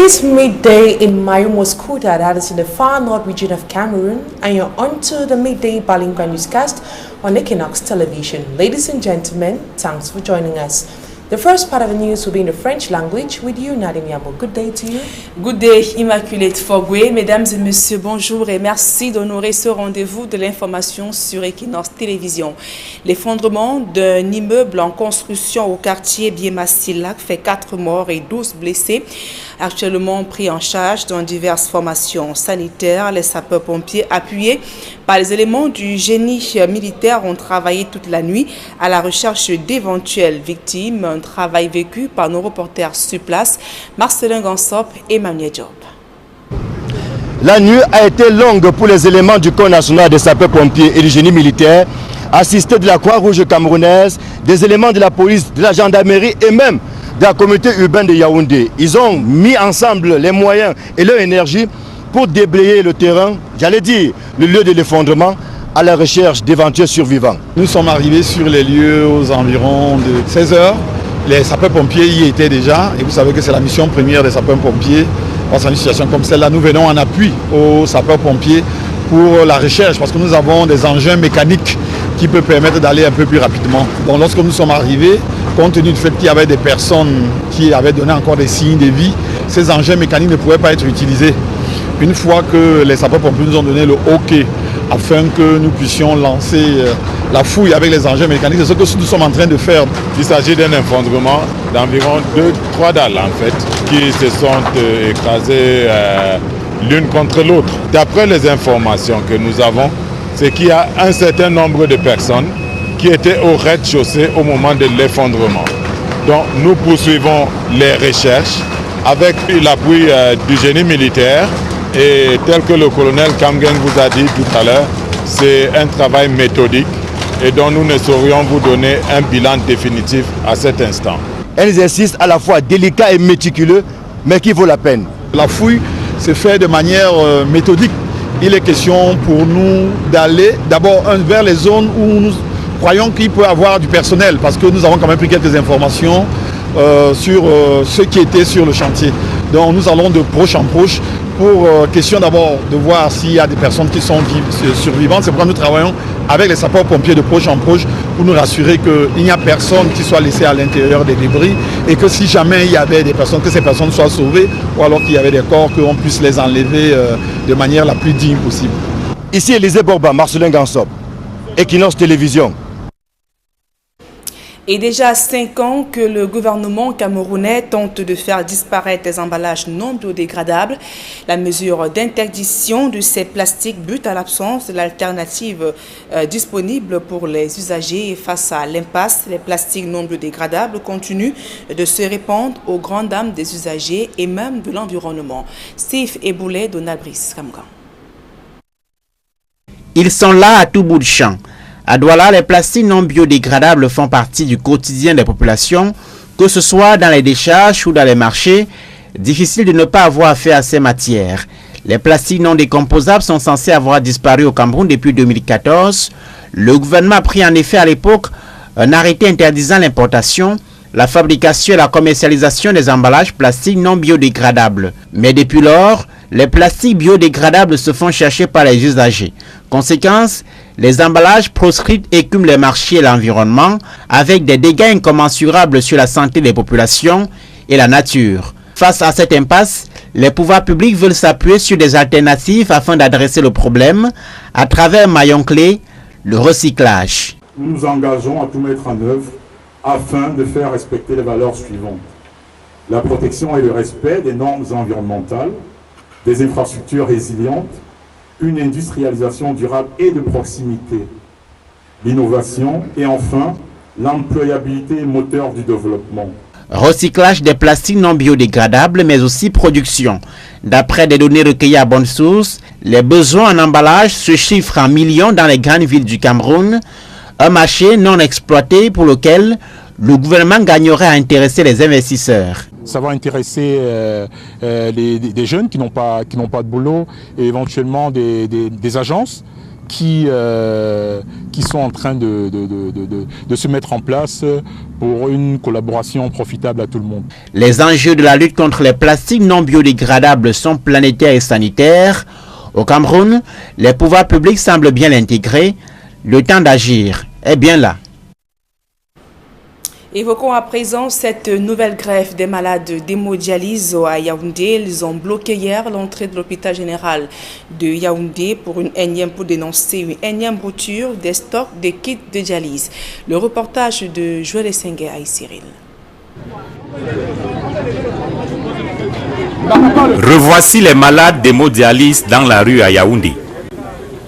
This midday in Mayumo-Skuta, that is in the far north region of Cameroon, and you're onto the midday Balinga newscast on Equinox Television. Ladies and gentlemen, thanks for joining us. The first part of the news will be in the French language with you, Nadim Yabo. Good day to you. Good day, Immaculate Fogwe. Mesdames et messieurs, bonjour et merci d'honorer ce rendez-vous de l'information sur Equinox Télévision. L'effondrement d'un immeuble en construction au quartier Biema-Silac fait 4 morts et 12 blessés. Actuellement pris en charge dans diverses formations sanitaires, les sapeurs-pompiers appuyés par les éléments du génie militaire ont travaillé toute la nuit à la recherche d'éventuelles victimes. Un travail vécu par nos reporters sur place, Marcelin Gansop et Emmanuel Job. La nuit a été longue pour les éléments du Corps national des sapeurs-pompiers et du génie militaire, assistés de la Croix-Rouge camerounaise, des éléments de la police, de la gendarmerie et même de la communauté urbaine de Yaoundé. Ils ont mis ensemble les moyens et leur énergie pour déblayer le terrain, j'allais dire le lieu de l'effondrement, à la recherche d'éventuels survivants. Nous sommes arrivés sur les lieux aux environs de 16 h. Les sapeurs-pompiers y étaient déjà, et vous savez que c'est la mission première des sapeurs-pompiers. Dans une situation comme celle-là, nous venons en appui aux sapeurs-pompiers pour la recherche, parce que nous avons des engins mécaniques qui peuvent permettre d'aller un peu plus rapidement. Donc lorsque nous sommes arrivés, compte tenu du fait qu'il y avait des personnes qui avaient donné encore des signes de vie, ces engins mécaniques ne pouvaient pas être utilisés. Une fois que les sapeurs-pompiers nous ont donné le OK afin que nous puissions lancer la fouille avec les engins mécaniques, c'est ce que nous sommes en train de faire. Il s'agit d'un effondrement d'environ 2-3 dalles en fait, qui se sont écrasées l'une contre l'autre. D'après les informations que nous avons, c'est qu'il y a un certain nombre de personnes qui étaient au rez-de-chaussée au moment de l'effondrement. Donc nous poursuivons les recherches avec l'appui du génie militaire. Et tel que le colonel Kamgen vous a dit tout à l'heure, c'est un travail méthodique et dont nous ne saurions vous donner un bilan définitif à cet instant. Un exercice à la fois délicat et méticuleux, mais qui vaut la peine. La fouille se fait de manière méthodique. Il est question pour nous d'aller d'abord vers les zones où nous croyons qu'il peut y avoir du personnel, parce que nous avons quand même pris quelques informations sur ceux qui étaient sur le chantier. Donc nous allons de proche en proche pour question d'abord de voir s'il y a des personnes qui sont survivantes. C'est pourquoi nous travaillons avec les sapeurs-pompiers de proche en proche pour nous rassurer qu'il n'y a personne qui soit laissé à l'intérieur des débris et que si jamais il y avait des personnes, que ces personnes soient sauvées ou alors qu'il y avait des corps, qu'on puisse les enlever de manière la plus digne possible. Ici Élisée Borba, Marcelin Gansop, Equinox Télévision. Et déjà 5 ans que le gouvernement camerounais tente de faire disparaître les emballages non biodégradables. La mesure d'interdiction de ces plastiques bute à l'absence de l'alternative disponible pour les usagers. Face à l'impasse, les plastiques non biodégradables continuent de se répandre aux grandes dames des usagers et même de l'environnement. Steve Eboulet, Donald Brice Kamgan. Ils sont là à tout bout de champ. À Douala, les plastiques non biodégradables font partie du quotidien des populations, que ce soit dans les décharges ou dans les marchés. Difficile de ne pas avoir affaire à ces matières. Les plastiques non décomposables sont censés avoir disparu au Cameroun depuis 2014. Le gouvernement a pris en effet à l'époque un arrêté interdisant l'importation, la fabrication et la commercialisation des emballages plastiques non biodégradables. Mais depuis lors, les plastiques biodégradables se font chercher par les usagers. Conséquence, les emballages proscrits écument les marchés et l'environnement avec des dégâts incommensurables sur la santé des populations et la nature. Face à cette impasse, les pouvoirs publics veulent s'appuyer sur des alternatives afin d'adresser le problème à travers un maillon clé, le recyclage. Nous nous engageons à tout mettre en œuvre afin de faire respecter les valeurs suivantes. La protection et le respect des normes environnementales, des infrastructures résilientes, une industrialisation durable et de proximité, l'innovation et enfin l'employabilité moteur du développement. Recyclage des plastiques non biodégradables mais aussi production. D'après des données recueillies à bonne source, les besoins en emballage se chiffrent en millions dans les grandes villes du Cameroun, un marché non exploité pour lequel le gouvernement gagnerait à intéresser les investisseurs. Ça va intéresser des jeunes qui n'ont pas de boulot et éventuellement des agences qui sont en train de se mettre en place pour une collaboration profitable à tout le monde. Les enjeux de la lutte contre les plastiques non biodégradables sont planétaires et sanitaires. Au Cameroun, les pouvoirs publics semblent bien l'intégrer. Le temps d'agir est bien là. Évoquons à présent cette nouvelle greffe des malades d'hémodialyse à Yaoundé. Ils ont bloqué hier l'entrée de l'hôpital général de Yaoundé pour dénoncer une énième rupture des stocks de kits de dialyse. Le reportage de Joël Essengue à Cyril. Revoici les malades d'hémodialyse dans la rue à Yaoundé.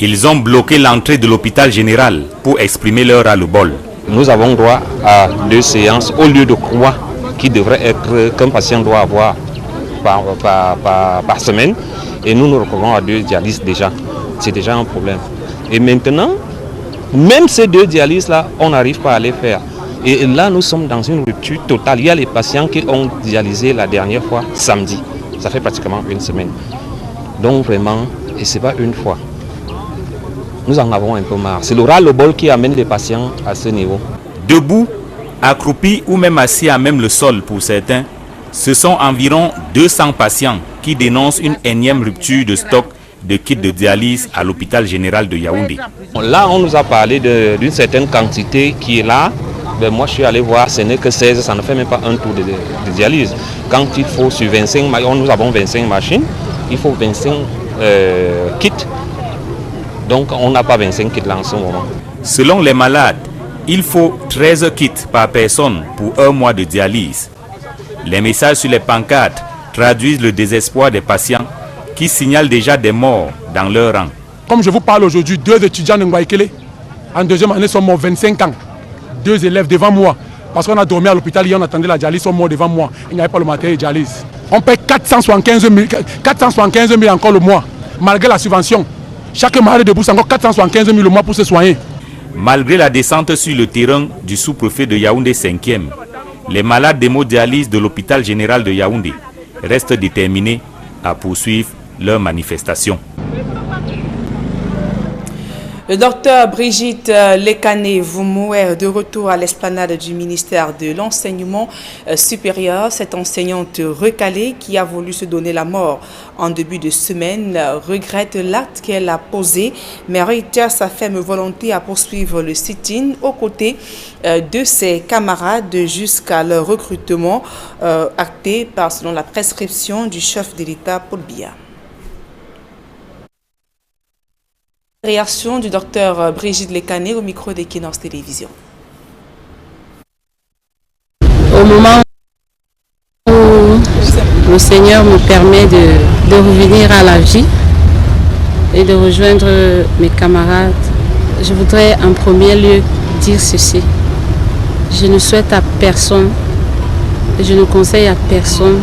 Ils ont bloqué l'entrée de l'hôpital général pour exprimer leur ras-le-bol. Nous avons droit à 2 séances au lieu de 3 qui devraient être qu'un patient doit avoir par semaine. Et nous recourons à 2 dialyses déjà. C'est déjà un problème. Et maintenant, même ces 2 dialyses-là, on n'arrive pas à les faire. Et là, nous sommes dans une rupture totale. Il y a les patients qui ont dialysé la dernière fois samedi. Ça fait pratiquement 1 semaine. Donc vraiment, et ce n'est pas une fois. Nous en avons un peu marre. C'est le ras-le-bol qui amène les patients à ce niveau. Debout, accroupis ou même assis à même le sol pour certains, ce sont environ 200 patients qui dénoncent une énième rupture de stock de kits de dialyse à l'hôpital général de Yaoundé. Là, on nous a parlé d'une certaine quantité qui est là. Ben, moi, je suis allé voir, ce n'est que 16, ça ne fait même pas un tour de dialyse. Quand il faut sur 25, nous avons 25 machines, il faut 25 kits. Donc, on n'a pas 25 kits là en ce moment. Selon les malades, il faut 13 kits par personne pour 1 mois de dialyse. Les messages sur les pancartes traduisent le désespoir des patients qui signalent déjà des morts dans leur rang. Comme je vous parle aujourd'hui, 2 étudiants de Ngwaikele, en 2e année, sont morts 25 ans. 2 élèves devant moi. Parce qu'on a dormi à l'hôpital, on attendait la dialyse, ils sont morts devant moi. Il n'y avait pas le matériel de dialyse. On paie 475 000 encore le mois, malgré la subvention. Chaque malade debout, c'est encore 475 000 le mois pour se soigner. Malgré la descente sur le terrain du sous-préfet de Yaoundé 5e, les malades d'hémodialyse de l'hôpital général de Yaoundé restent déterminés à poursuivre leur manifestation. Le docteur Brigitte Lekane-Voumou est de retour à l'esplanade du ministère de l'Enseignement supérieur. Cette enseignante recalée qui a voulu se donner la mort en début de semaine regrette l'acte qu'elle a posé, mais réitère sa ferme volonté à poursuivre le sit-in aux côtés de ses camarades jusqu'à leur recrutement acté selon la prescription du chef de l'État, Paul Biya. Réaction du docteur Brigitte Lekane au micro d'Equinox Télévision. Au moment où le Seigneur me permet de revenir à la vie et de rejoindre mes camarades, je voudrais en premier lieu dire ceci. Je ne souhaite à personne, je ne conseille à personne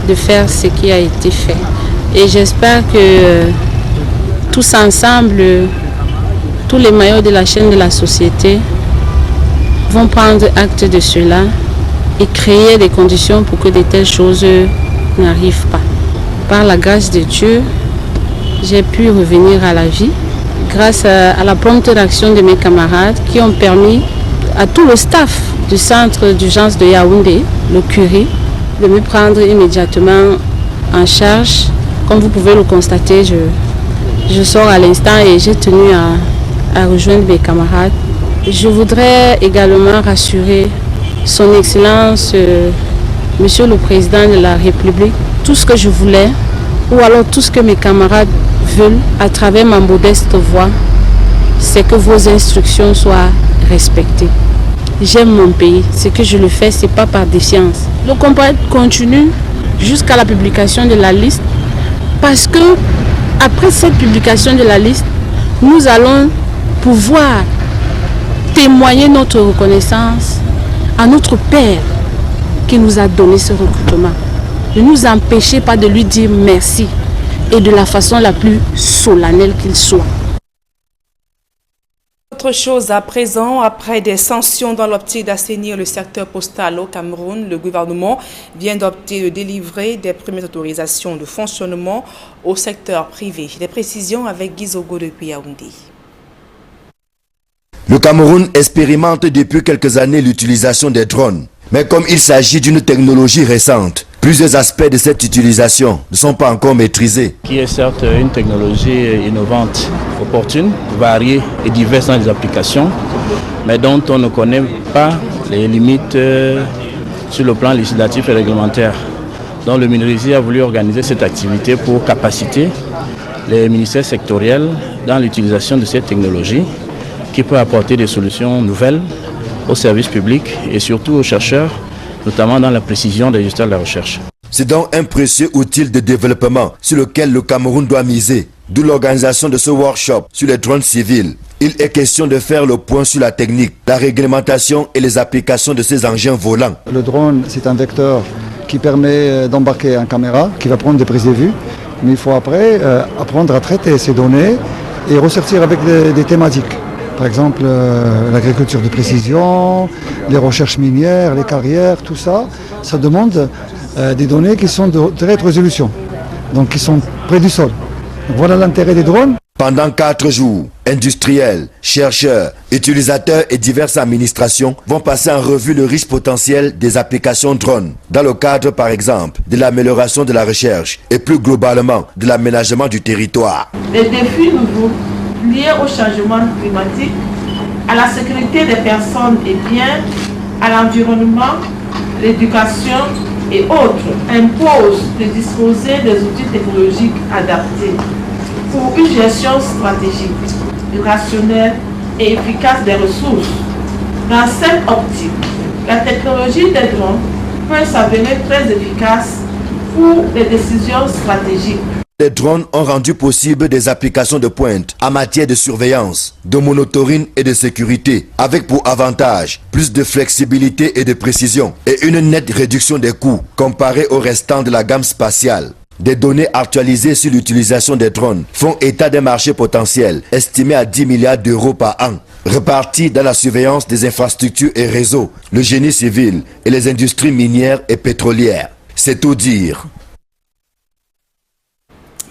de faire ce qui a été fait. Et j'espère que tous ensemble, tous les maillots de la chaîne de la société vont prendre acte de cela et créer des conditions pour que de telles choses n'arrivent pas. Par la grâce de Dieu, j'ai pu revenir à la vie grâce à la prompte action de mes camarades qui ont permis à tout le staff du centre d'urgence de Yaoundé, le curé, de me prendre immédiatement en charge. Comme vous pouvez le constater, je sors à l'instant et j'ai tenu à rejoindre mes camarades. Je voudrais également rassurer son Excellence, Monsieur le Président de la République, tout ce que je voulais, ou alors tout ce que mes camarades veulent à travers ma modeste voix, c'est que vos instructions soient respectées. J'aime mon pays, ce que je le fais, ce n'est pas par défiance. Le combat continue jusqu'à la publication de la liste, parce que après cette publication de la liste, nous allons pouvoir témoigner notre reconnaissance à notre Père qui nous a donné ce recrutement. Ne nous empêchez pas de lui dire merci et de la façon la plus solennelle qu'il soit. Autre chose à présent, après des sanctions dans l'optique d'assainir le secteur postal au Cameroun, le gouvernement vient d'opter de délivrer des premières autorisations de fonctionnement au secteur privé. Les précisions avec Guizogo depuis Yaoundé. Le Cameroun expérimente depuis quelques années l'utilisation des drones. Mais comme il s'agit d'une technologie récente, plusieurs aspects de cette utilisation ne sont pas encore maîtrisés. Qui est certes une technologie innovante, opportune, variée et diverse dans les applications, mais dont on ne connaît pas les limites sur le plan législatif et réglementaire. Donc le MINRISI a voulu organiser cette activité pour capaciter les ministères sectoriels dans l'utilisation de cette technologie qui peut apporter des solutions nouvelles aux services publics et surtout aux chercheurs, notamment dans la précision des résultats de la recherche. C'est donc un précieux outil de développement sur lequel le Cameroun doit miser, d'où l'organisation de ce workshop sur les drones civils. Il est question de faire le point sur la technique, la réglementation et les applications de ces engins volants. Le drone, c'est un vecteur qui permet d'embarquer une caméra, qui va prendre des prises de vue, mais il faut après apprendre à traiter ces données et ressortir avec des thématiques. Par exemple, l'agriculture de précision, les recherches minières, les carrières, tout ça, ça demande des données qui sont de très haute résolution, donc qui sont près du sol. Donc voilà l'intérêt des drones. Pendant 4 jours, industriels, chercheurs, utilisateurs et diverses administrations vont passer en revue le riche potentiel des applications drones, dans le cadre par exemple de l'amélioration de la recherche et plus globalement de l'aménagement du territoire. Les défis nouveaux liés au changement climatique, à la sécurité des personnes et biens, à l'environnement, l'éducation et autres imposent de disposer des outils technologiques adaptés pour une gestion stratégique, rationnelle et efficace des ressources. Dans cette optique, la technologie des drones peut s'avérer très efficace pour les décisions stratégiques. Les drones ont rendu possible des applications de pointe en matière de surveillance, de monitoring et de sécurité, avec pour avantage plus de flexibilité et de précision et une nette réduction des coûts comparé au restant de la gamme spatiale. Des données actualisées sur l'utilisation des drones font état d'un marché potentiel estimé à 10 milliards d'euros par an, répartis dans la surveillance des infrastructures et réseaux, le génie civil et les industries minières et pétrolières. C'est tout dire.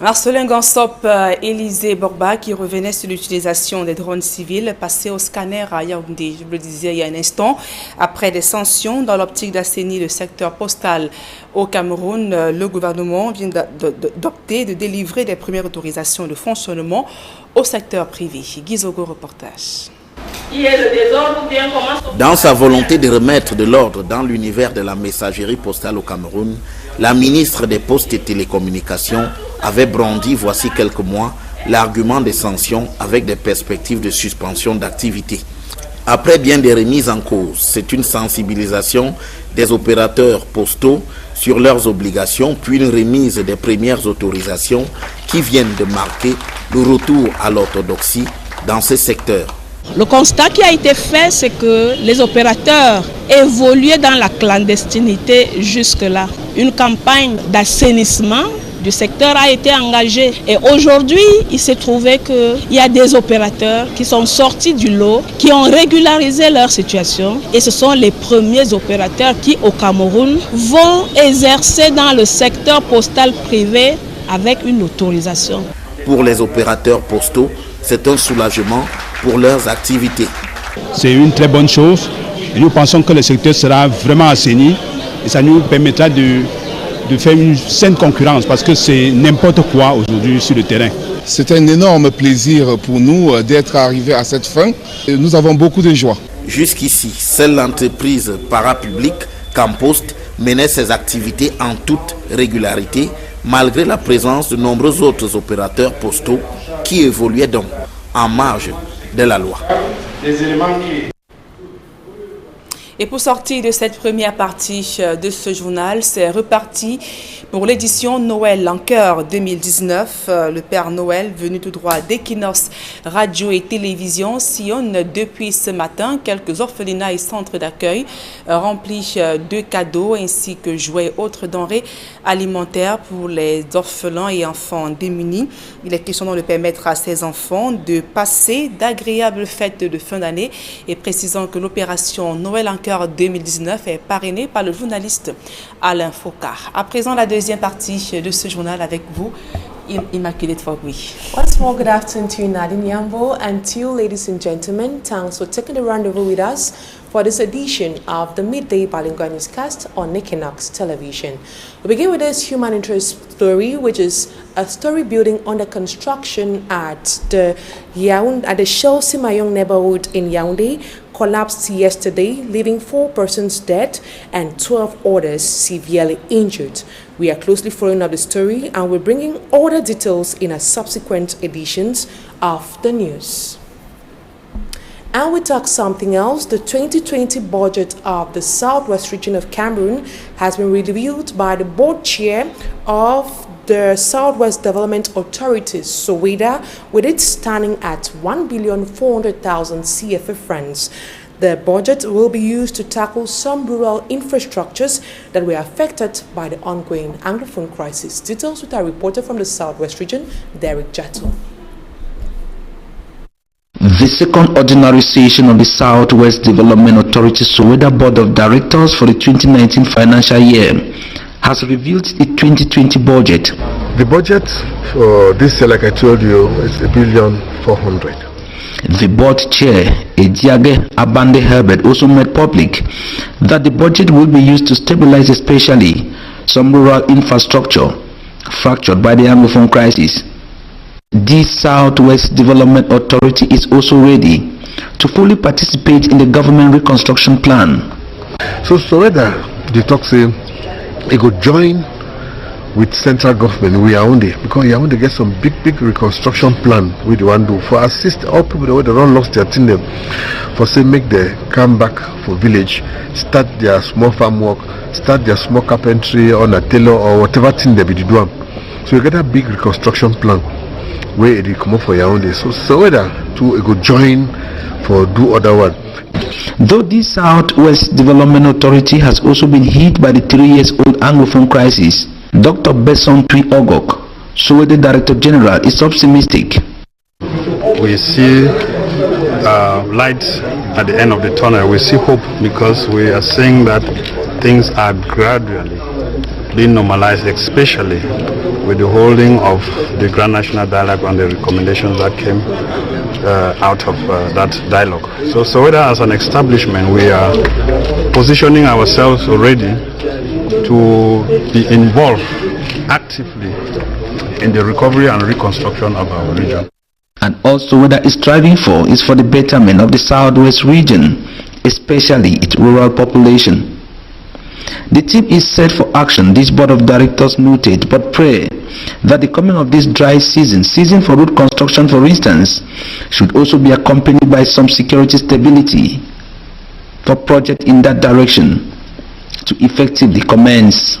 Marcelin Gansop, Élisée Borba qui revenait sur l'utilisation des drones civils passés au scanner à Yaoundé. Je le disais il y a un instant, après des sanctions dans l'optique d'assainir le secteur postal au Cameroun, le gouvernement vient d'opter de délivrer les premières autorisations de fonctionnement au secteur privé. Guizogo, reportage. Dans sa volonté de remettre de l'ordre dans l'univers de la messagerie postale au Cameroun, la ministre des Postes et Télécommunications avait brandi voici quelques mois l'argument des sanctions avec des perspectives de suspension d'activité. Après bien des remises en cause, c'est une sensibilisation des opérateurs postaux sur leurs obligations, puis une remise des premières autorisations qui viennent de marquer le retour à l'orthodoxie dans ces secteurs. Le constat qui a été fait, c'est que les opérateurs évoluaient dans la clandestinité jusque-là. Une campagne d'assainissement du secteur a été engagée. Et aujourd'hui, il s'est trouvé qu'il y a des opérateurs qui sont sortis du lot, qui ont régularisé leur situation. Et ce sont les premiers opérateurs qui, au Cameroun, vont exercer dans le secteur postal privé avec une autorisation. Pour les opérateurs postaux, c'est un soulagement pour leurs activités. C'est une très bonne chose. Et nous pensons que le secteur sera vraiment assaini et ça nous permettra de faire une saine concurrence parce que c'est n'importe quoi aujourd'hui sur le terrain. C'est un énorme plaisir pour nous d'être arrivés à cette fin. Et nous avons beaucoup de joie. Jusqu'ici, seule l'entreprise parapublique Campost menait ses activités en toute régularité malgré la présence de nombreux autres opérateurs postaux qui évoluaient donc en marge de la loi. Les éléments clés. Et pour sortir de cette première partie de ce journal, c'est reparti pour l'édition Noël en cœur 2019. Le Père Noël, venu tout droit d'Equinox Radio et Télévision, sillonne depuis ce matin quelques orphelinats et centres d'accueil remplis de cadeaux ainsi que jouets et autres denrées alimentaires pour les orphelins et enfants démunis. Il est question de permettre à ces enfants de passer d'agréables fêtes de fin d'année et précisant que l'opération Noël en cœur 2019 est parrainée par le journaliste Alain Foucault. À présent, la deuxième partie de ce journal avec vous, Immaculate Fogui. Once more, good afternoon to you, Nadine Yambo, and to you, ladies and gentlemen. Thanks for taking the rendezvous with us for this edition of the Midday Bilingual Newscast on Equinox Television. We begin with this human interest story, which is a story building under construction at the Shell Simayong neighborhood in Yaoundé collapsed yesterday, leaving 4 persons dead and 12 others severely injured. We are closely following up the story and we're bringing all the details in a subsequent editions of the news. And we talk something else. The 2020 budget of the Southwest region of Cameroon has been reviewed by the board chair of the Southwest Development Authorities, SOWEDA, with it standing at 1,400,000 CFA francs. The budget will be used to tackle some rural infrastructures that were affected by the ongoing Anglophone crisis. Details with our reporter from the Southwest region, Derek Jato. The second ordinary session of the Southwest Development Authority SOWEDA Board of Directors for the 2019 financial year has revealed the 2020 budget. The budget for this year, like I told you, is 1,400,000,000. The board chair, Ediage Abande Herbert, also made public that the budget will be used to stabilize especially some rural infrastructure fractured by the Anglophone crisis. The Southwest Development Authority is also ready to fully participate in the government reconstruction plan. So SOWEDA, they talk say, it could join with central government in Yaoundé, because Yaoundé get some big reconstruction plan we want to do for assist all people that don't lost their thing them, for say make them come back for village, start their small farm work, start their small carpentry or a tailor or whatever thing they be doing. So you get a big reconstruction plan where it come up for Yaoundé. So SOWEDA to it could join for do other one. Though the Southwest Development Authority has also been hit by the 3-year-old Anglophone crisis, Dr. Besson Tui Ogok, SOWEDA Director General, is optimistic. We see light at the end of the tunnel. We see hope because we are seeing that things are gradually being normalized, especially with the holding of the Grand National Dialogue and the recommendations that came out of that dialogue. So SOWEDA as an establishment, we are positioning ourselves already to be involved actively in the recovery and reconstruction of our region. And also what SOWEDA is striving for is for the betterment of the Southwest region, especially its rural population. The team is set for action, this board of directors noted, but pray that the coming of this dry season for road construction for instance, should also be accompanied by some security stability for projects in that direction to effectively commence.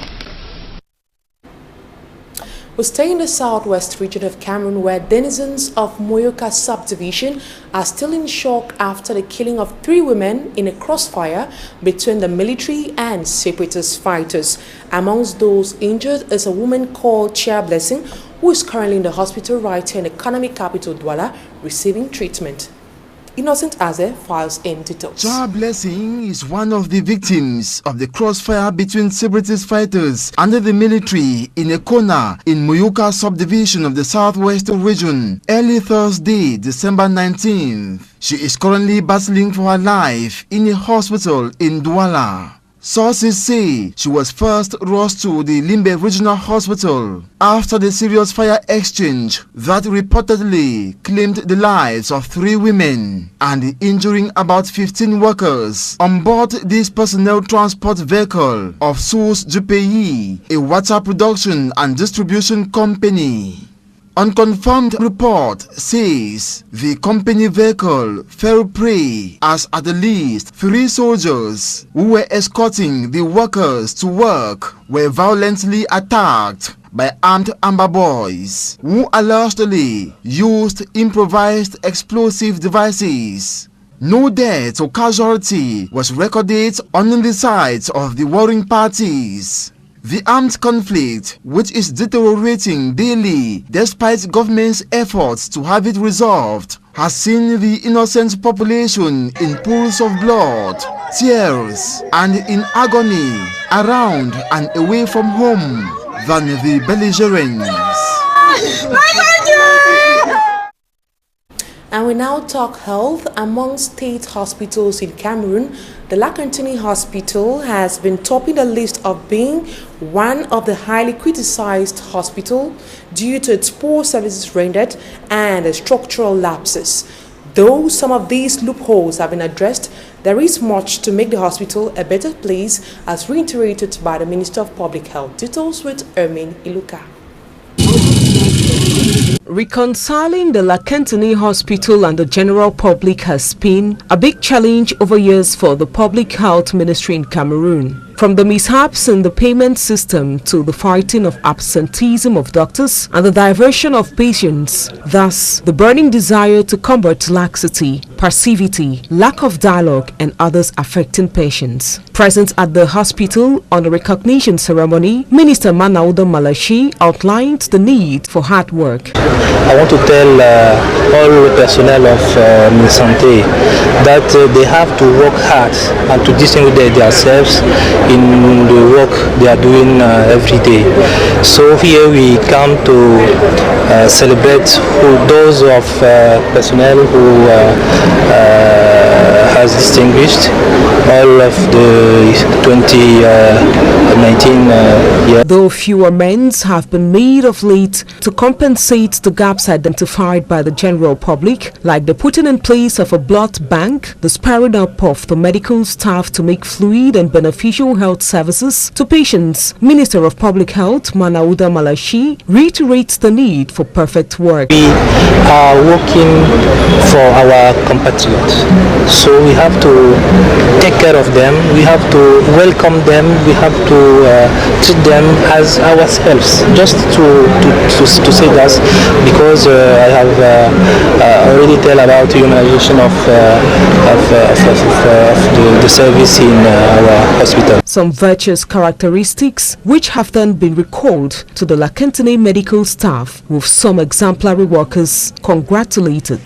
We stay in the Southwest region of Cameroon, where denizens of Moyoka subdivision are still in shock after the killing of 3 women in a crossfire between the military and separatist fighters. Amongst those injured is a woman called Chia Blessing, who is currently in the hospital right here in the economic capital Douala, receiving treatment. Innocent Aze files in details. Chia Blessing is one of the victims of the crossfire between separatist fighters and the military in a corner in Moyoka subdivision of the Southwest region early Thursday, December 19th. She is currently battling for her life in a hospital in Douala. Sources say she was first rushed to the Limbe Regional Hospital after the serious fire exchange that reportedly claimed the lives of 3 women and injuring about 15 workers on board this personnel transport vehicle of Source du Pays, a water production and distribution company. Unconfirmed report says the company vehicle fell prey as at the least 3 soldiers who were escorting the workers to work were violently attacked by armed Amber Boys who allegedly used improvised explosive devices. No death or casualty was recorded on the sides of the warring parties. The armed conflict, which is deteriorating daily despite government's efforts to have it resolved, has seen the innocent population in pools of blood, tears, and in agony around and away from home than the belligerents. And we now talk health. Among state hospitals in Cameroon, the Lakantini Hospital has been topping the list of being one of the highly criticized hospitals due to its poor services rendered and structural lapses. Though some of these loopholes have been addressed, there is much to make the hospital a better place, as reiterated by the Minister of Public Health. Details with Ermin Iluka. Reconciling the Lakantini Hospital and the general public has been a big challenge over years for the Public Health Ministry in Cameroon. From the mishaps in the payment system to the fighting of absenteeism of doctors and the diversion of patients, thus the burning desire to combat laxity, passivity, lack of dialogue and others affecting patients. Present at the hospital on the recognition ceremony, Minister Manauda Malachi outlined the need for hard work. I want to tell all the personnel of Minsante that they have to work hard and to distinguish themselves in the work they are doing every day. So here we come to celebrate those of personnel who has distinguished all of the 2019 year. Though few amends have been made of late to compensate the gaps identified by the general public, like the putting in place of a blood bank, the sparing up of the medical staff to make fluid and beneficial health services to patients, Minister of Public Health Manauda Malachi reiterates the need for perfect work. We are working for our compatriots, so we have to take care of them, we have to welcome them, we have to treat them as ourselves. Just to say that, because I have already tell about humanization of the service in our hospital. Some virtuous characteristics which have then been recalled to the Lakantini medical staff, with some exemplary workers congratulated.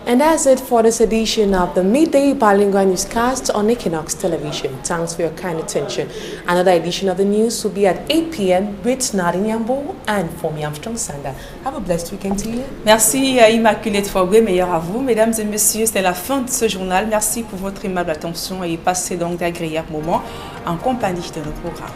And that's it for this edition of the Midday Bilingual Newscast on Equinox Television. Thanks for your kind attention. Another edition of the news will be at 8 p.m. with Nadine Yambo and Fomi Armstrong Sanda. Have a blessed weekend to you. Merci à Immaculée Fogoué, meilleur à vous. Mesdames et messieurs, c'est la fin de ce journal. Merci pour votre aimable attention et passez donc d'agréables moments en compagnie de nos programmes.